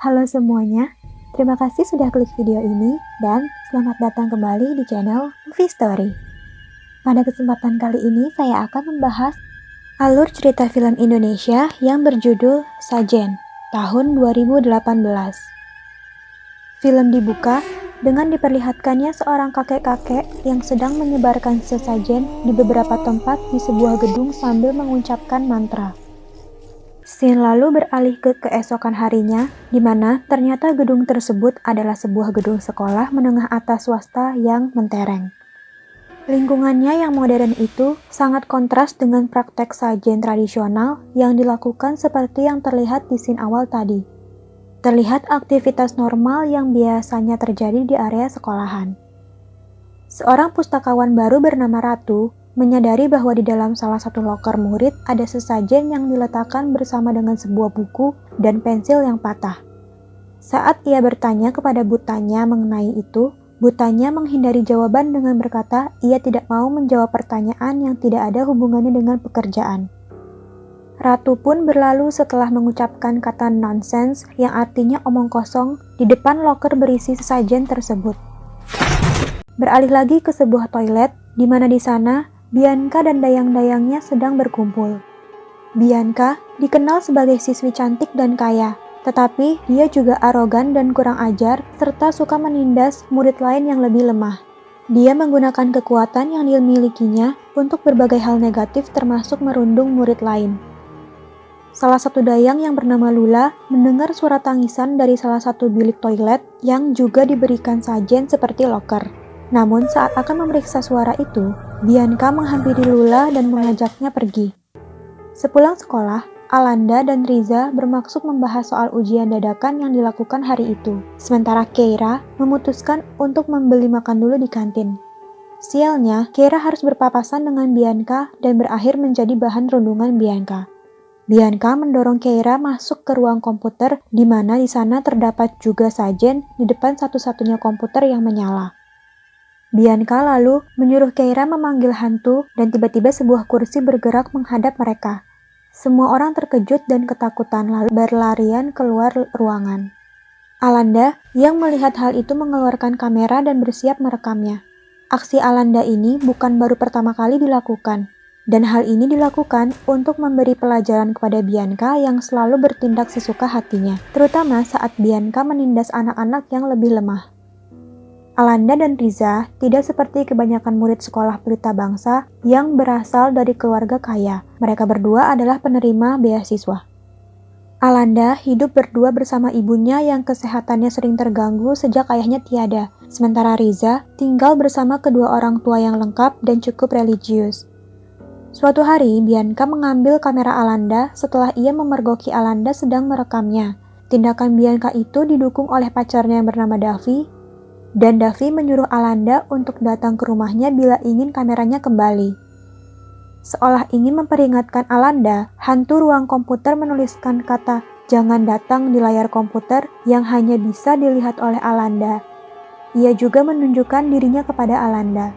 Halo semuanya, terima kasih sudah klik video ini dan selamat datang kembali di channel Movie Story. Pada kesempatan kali ini saya akan membahas alur cerita film Indonesia yang berjudul Sajen tahun 2018. Film dibuka dengan diperlihatkannya seorang kakek-kakek yang sedang menyebarkan sesajen di beberapa tempat di sebuah gedung sambil mengucapkan mantra. Scene lalu beralih ke keesokan harinya, di mana ternyata gedung tersebut adalah sebuah gedung sekolah menengah atas swasta yang mentereng. Lingkungannya yang modern itu sangat kontras dengan praktek sajen tradisional yang dilakukan seperti yang terlihat di scene awal tadi. Terlihat aktivitas normal yang biasanya terjadi di area sekolahan. Seorang pustakawan baru bernama Ratu menyadari bahwa di dalam salah satu loker murid ada sesajen yang diletakkan bersama dengan sebuah buku dan pensil yang patah. Saat ia bertanya kepada butanya mengenai itu, butanya menghindari jawaban dengan berkata ia tidak mau menjawab pertanyaan yang tidak ada hubungannya dengan pekerjaan. Ratu pun berlalu setelah mengucapkan kata nonsense yang artinya omong kosong di depan loker berisi sesajen tersebut. Beralih lagi ke sebuah toilet, di mana di sana Bianca dan dayang-dayangnya sedang berkumpul. Bianca dikenal sebagai siswi cantik dan kaya, tetapi dia juga arogan dan kurang ajar serta suka menindas murid lain yang lebih lemah. Dia menggunakan kekuatan yang dimilikinya untuk berbagai hal negatif termasuk merundung murid lain. Salah satu dayang yang bernama Lula mendengar suara tangisan dari salah satu bilik toilet yang juga diberikan sajen seperti loker. Namun saat akan memeriksa suara itu, Bianca menghampiri Lula dan mengajaknya pergi. Sepulang sekolah, Alanda dan Riza bermaksud membahas soal ujian dadakan yang dilakukan hari itu. Sementara Keira memutuskan untuk membeli makan dulu di kantin. Sialnya, Keira harus berpapasan dengan Bianca dan berakhir menjadi bahan rundungan Bianca. Bianca mendorong Keira masuk ke ruang komputer di mana di sana terdapat juga sajen di depan satu-satunya komputer yang menyala. Bianca lalu menyuruh Keira memanggil hantu dan tiba-tiba sebuah kursi bergerak menghadap mereka. Semua orang terkejut dan ketakutan lalu berlarian keluar ruangan. Alanda yang melihat hal itu mengeluarkan kamera dan bersiap merekamnya. Aksi Alanda ini bukan baru pertama kali dilakukan, dan hal ini dilakukan untuk memberi pelajaran kepada Bianca yang selalu bertindak sesuka hatinya, terutama saat Bianca menindas anak-anak yang lebih lemah. Alanda dan Riza tidak seperti kebanyakan murid sekolah pelita bangsa yang berasal dari keluarga kaya. Mereka berdua adalah penerima beasiswa. Alanda hidup berdua bersama ibunya yang kesehatannya sering terganggu sejak ayahnya tiada, sementara Riza tinggal bersama kedua orang tua yang lengkap dan cukup religius. Suatu hari, Bianca mengambil kamera Alanda setelah ia memergoki Alanda sedang merekamnya. Tindakan Bianca itu didukung oleh pacarnya yang bernama Davi, dan Davi menyuruh Alanda untuk datang ke rumahnya bila ingin kameranya kembali. Seolah ingin memperingatkan Alanda, hantu ruang komputer menuliskan kata "jangan datang" di layar komputer yang hanya bisa dilihat oleh Alanda. Ia juga menunjukkan dirinya kepada Alanda.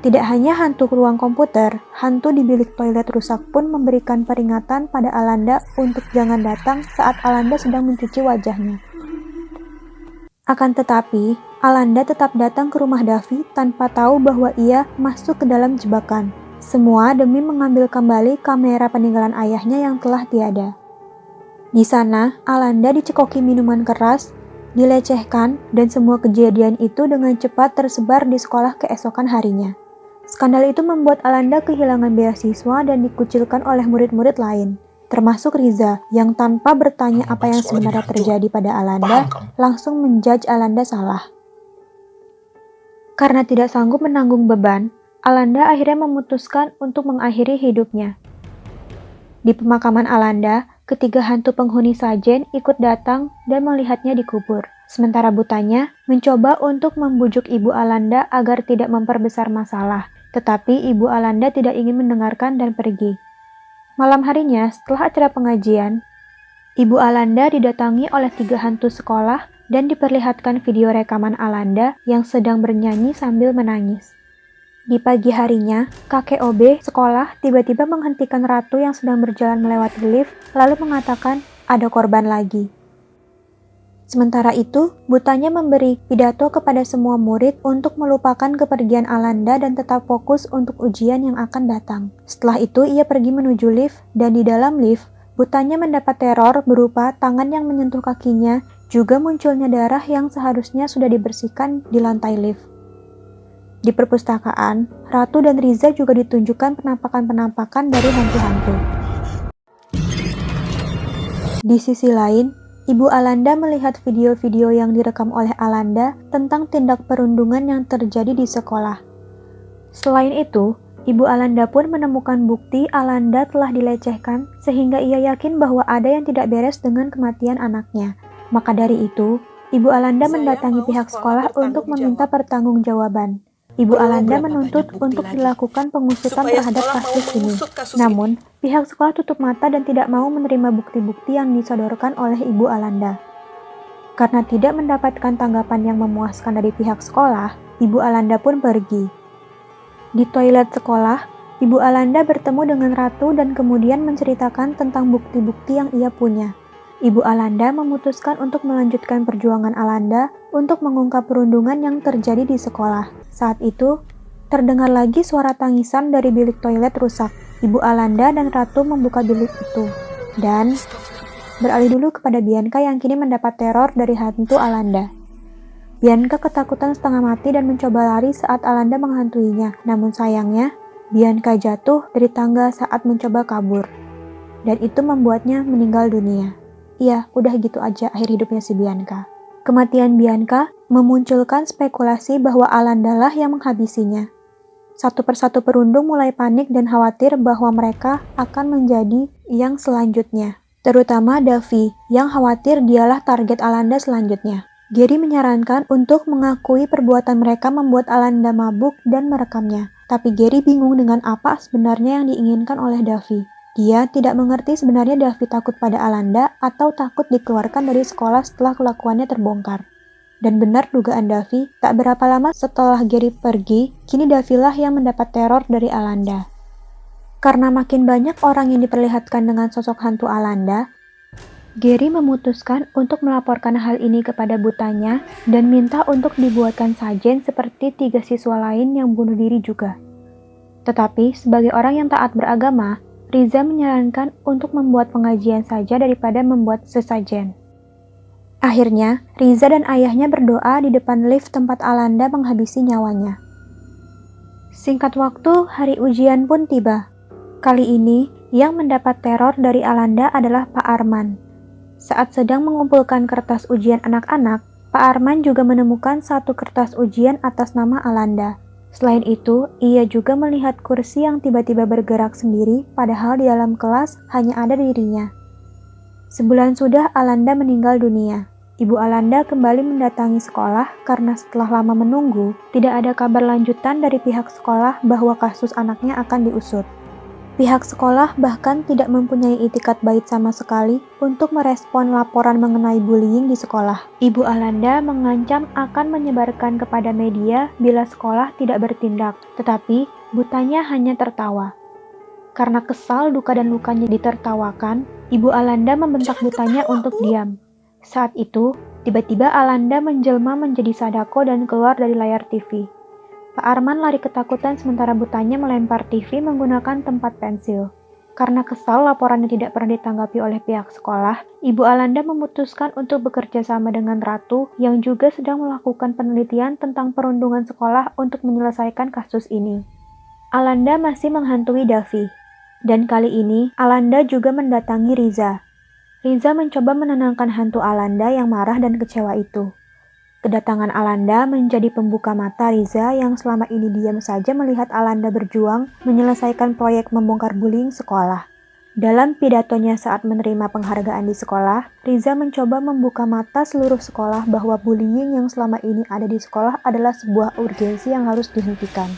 Tidak hanya hantu ruang komputer, hantu di bilik toilet rusak pun memberikan peringatan pada Alanda untuk jangan datang saat Alanda sedang mencuci wajahnya. Akan tetapi, Alanda tetap datang ke rumah Davi tanpa tahu bahwa ia masuk ke dalam jebakan. Semua demi mengambil kembali kamera peninggalan ayahnya yang telah tiada. Di sana, Alanda dicekoki minuman keras, dilecehkan, dan semua kejadian itu dengan cepat tersebar di sekolah keesokan harinya. Skandal itu membuat Alanda kehilangan beasiswa dan dikucilkan oleh murid-murid lain, termasuk Riza yang tanpa bertanya apa yang sebenarnya terjadi pada Alanda, langsung menjudge Alanda salah. Karena tidak sanggup menanggung beban, Alanda akhirnya memutuskan untuk mengakhiri hidupnya. Di pemakaman Alanda, ketiga hantu penghuni sajen ikut datang dan melihatnya dikubur. Sementara butanya mencoba untuk membujuk ibu Alanda agar tidak memperbesar masalah, tetapi ibu Alanda tidak ingin mendengarkan dan pergi. Malam harinya, setelah acara pengajian, Ibu Alanda didatangi oleh 3 hantu sekolah dan diperlihatkan video rekaman Alanda yang sedang bernyanyi sambil menangis. Di pagi harinya, kakek OB sekolah tiba-tiba menghentikan Ratu yang sedang berjalan melewati lift, lalu mengatakan, ada korban lagi. Sementara itu, Butanya memberi pidato kepada semua murid untuk melupakan kepergian Alanda dan tetap fokus untuk ujian yang akan datang. Setelah itu, ia pergi menuju lift, dan di dalam lift, Butanya mendapat teror berupa tangan yang menyentuh kakinya, juga munculnya darah yang seharusnya sudah dibersihkan di lantai lift. Di perpustakaan, Ratu dan Riza juga ditunjukkan penampakan-penampakan dari hantu-hantu. Di sisi lain, Ibu Alanda melihat video-video yang direkam oleh Alanda tentang tindak perundungan yang terjadi di sekolah. Selain itu, Ibu Alanda pun menemukan bukti Alanda telah dilecehkan sehingga ia yakin bahwa ada yang tidak beres dengan kematian anaknya. Maka dari itu, Ibu Alanda mendatangi pihak sekolah untuk meminta pertanggungjawaban. Ibu Alanda menuntut untuk dilakukan pengusutan terhadap kasus ini. Namun, pihak sekolah tutup mata dan tidak mau menerima bukti-bukti yang disodorkan oleh Ibu Alanda. Karena tidak mendapatkan tanggapan yang memuaskan dari pihak sekolah, Ibu Alanda pun pergi. Di toilet sekolah, Ibu Alanda bertemu dengan Ratu dan kemudian menceritakan tentang bukti-bukti yang ia punya. Ibu Alanda memutuskan untuk melanjutkan perjuangan Alanda untuk mengungkap perundungan yang terjadi di sekolah. Saat itu, terdengar lagi suara tangisan dari bilik toilet rusak. Ibu Alanda dan Ratu membuka bilik itu. Dan beralih dulu kepada Bianca yang kini mendapat teror dari hantu Alanda. Bianca ketakutan setengah mati dan mencoba lari saat Alanda menghantuinya. Namun sayangnya, Bianca jatuh dari tangga saat mencoba kabur. Dan itu membuatnya meninggal dunia. Iya, udah gitu aja akhir hidupnya si Bianca. Kematian Bianca memunculkan spekulasi bahwa Alanda lah yang menghabisinya. Satu persatu perundung mulai panik dan khawatir bahwa mereka akan menjadi yang selanjutnya. Terutama Davy, yang khawatir dialah target Alanda selanjutnya. Gary menyarankan untuk mengakui perbuatan mereka membuat Alanda mabuk dan merekamnya. Tapi Gary bingung dengan apa sebenarnya yang diinginkan oleh Davy. Dia tidak mengerti sebenarnya Davy takut pada Alanda atau takut dikeluarkan dari sekolah setelah kelakuannya terbongkar. Dan benar dugaan Davy, tak berapa lama setelah Gary pergi, kini Davy lah yang mendapat teror dari Alanda. Karena makin banyak orang yang diperlihatkan dengan sosok hantu Alanda, Gary memutuskan untuk melaporkan hal ini kepada Butanya dan minta untuk dibuatkan sajen seperti 3 siswa lain yang bunuh diri juga. Tetapi sebagai orang yang taat beragama, Riza menyarankan untuk membuat pengajian saja daripada membuat sesajen. Akhirnya, Riza dan ayahnya berdoa di depan lift tempat Alanda menghabisi nyawanya. Singkat waktu, hari ujian pun tiba. Kali ini, yang mendapat teror dari Alanda adalah Pak Arman. Saat sedang mengumpulkan kertas ujian anak-anak, Pak Arman juga menemukan satu kertas ujian atas nama Alanda. Selain itu, ia juga melihat kursi yang tiba-tiba bergerak sendiri, padahal di dalam kelas hanya ada dirinya. Sebulan sudah Alanda meninggal dunia. Ibu Alanda kembali mendatangi sekolah karena setelah lama menunggu, tidak ada kabar lanjutan dari pihak sekolah bahwa kasus anaknya akan diusut. Pihak sekolah bahkan tidak mempunyai itikat baik sama sekali untuk merespon laporan mengenai bullying di sekolah. Ibu Alanda mengancam akan menyebarkan kepada media bila sekolah tidak bertindak, tetapi Butanya hanya tertawa. Karena kesal duka dan lukanya ditertawakan, Ibu Alanda membentak Butanya untuk diam. Saat itu, tiba-tiba Alanda menjelma menjadi Sadako dan keluar dari layar TV. Pak Arman lari ketakutan sementara Butanya melempar TV menggunakan tempat pensil. Karena kesal laporannya tidak pernah ditanggapi oleh pihak sekolah, Ibu Alanda memutuskan untuk bekerja sama dengan Ratu yang juga sedang melakukan penelitian tentang perundungan sekolah untuk menyelesaikan kasus ini. Alanda masih menghantui Davy. Dan kali ini, Alanda juga mendatangi Riza. Riza mencoba menenangkan hantu Alanda yang marah dan kecewa itu. Kedatangan Alanda menjadi pembuka mata Riza yang selama ini diam saja melihat Alanda berjuang menyelesaikan proyek membongkar bullying sekolah. Dalam pidatonya saat menerima penghargaan di sekolah, Riza mencoba membuka mata seluruh sekolah bahwa bullying yang selama ini ada di sekolah adalah sebuah urgensi yang harus dihentikan.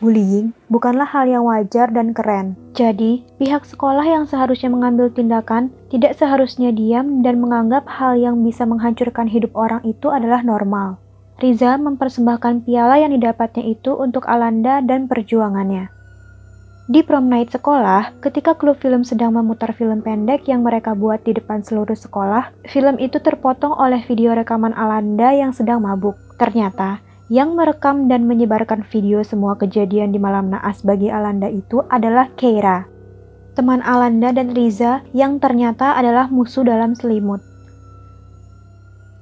Bullying bukanlah hal yang wajar dan keren. Jadi, pihak sekolah yang seharusnya mengambil tindakan tidak seharusnya diam dan menganggap hal yang bisa menghancurkan hidup orang itu adalah normal. Riza mempersembahkan piala yang didapatnya itu untuk Alanda dan perjuangannya. Di prom night sekolah, ketika kru film sedang memutar film pendek yang mereka buat di depan seluruh sekolah, film itu terpotong oleh video rekaman Alanda yang sedang mabuk. Ternyata, yang merekam dan menyebarkan video semua kejadian di malam naas bagi Alanda itu adalah Keira, teman Alanda dan Riza yang ternyata adalah musuh dalam selimut.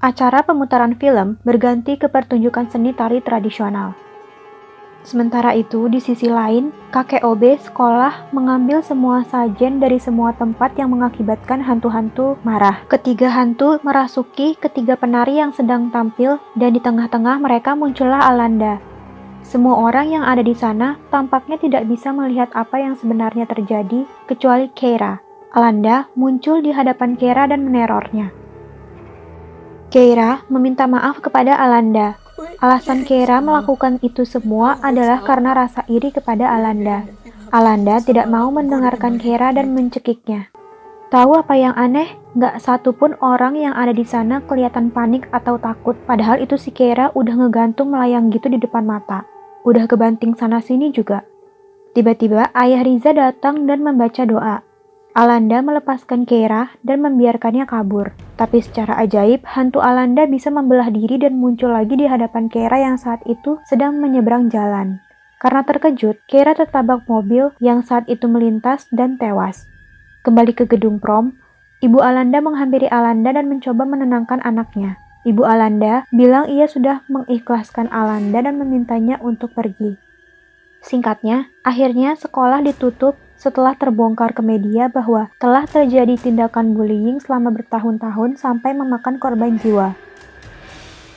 Acara pemutaran film berganti ke pertunjukan seni tari tradisional. Sementara itu, di sisi lain, kakek OB sekolah mengambil semua sajen dari semua tempat yang mengakibatkan hantu-hantu marah. Ketiga hantu merasuki ketiga penari yang sedang tampil, dan di tengah-tengah mereka muncullah Alanda. Semua orang yang ada di sana tampaknya tidak bisa melihat apa yang sebenarnya terjadi, kecuali Keira. Alanda muncul di hadapan Keira dan menerornya. Keira meminta maaf kepada Alanda. Alasan Keira melakukan itu semua adalah karena rasa iri kepada Alanda. Alanda tidak mau mendengarkan Keira dan mencekiknya. Tahu apa yang aneh? Nggak satu pun orang yang ada di sana kelihatan panik atau takut. Padahal itu si Keira udah ngegantung melayang gitu di depan mata. Udah kebanting sana-sini juga. Tiba-tiba ayah Riza datang dan membaca doa. Alanda melepaskan Keira dan membiarkannya kabur. Tapi secara ajaib, hantu Alanda bisa membelah diri dan muncul lagi di hadapan Keira yang saat itu sedang menyeberang jalan. Karena terkejut, Keira tertabrak mobil yang saat itu melintas dan tewas. Kembali ke gedung prom, Ibu Alanda menghampiri Alanda dan mencoba menenangkan anaknya. Ibu Alanda bilang ia sudah mengikhlaskan Alanda dan memintanya untuk pergi. Singkatnya, akhirnya sekolah ditutup setelah terbongkar ke media bahwa telah terjadi tindakan bullying selama bertahun-tahun sampai memakan korban jiwa.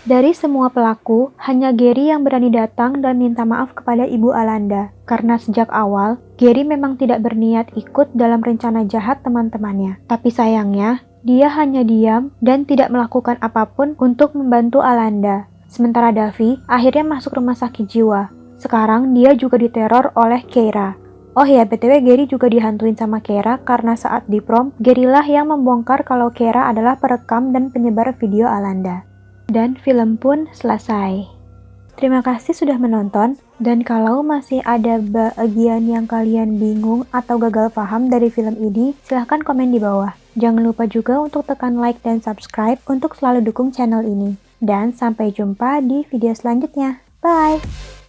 Dari semua pelaku, hanya Gary yang berani datang dan minta maaf kepada Ibu Alanda. Karena sejak awal, Gary memang tidak berniat ikut dalam rencana jahat teman-temannya. Tapi sayangnya, dia hanya diam dan tidak melakukan apapun untuk membantu Alanda. Sementara Davi akhirnya masuk rumah sakit jiwa. Sekarang dia juga diteror oleh Keira. Oh ya, BTW Gary juga dihantuin sama Keira karena saat di prom, Gary lah yang membongkar kalau Keira adalah perekam dan penyebar video Alanda. Dan film pun selesai. Terima kasih sudah menonton, dan kalau masih ada bagian yang kalian bingung atau gagal paham dari film ini, silahkan komen di bawah. Jangan lupa juga untuk tekan like dan subscribe untuk selalu dukung channel ini. Dan sampai jumpa di video selanjutnya. Bye!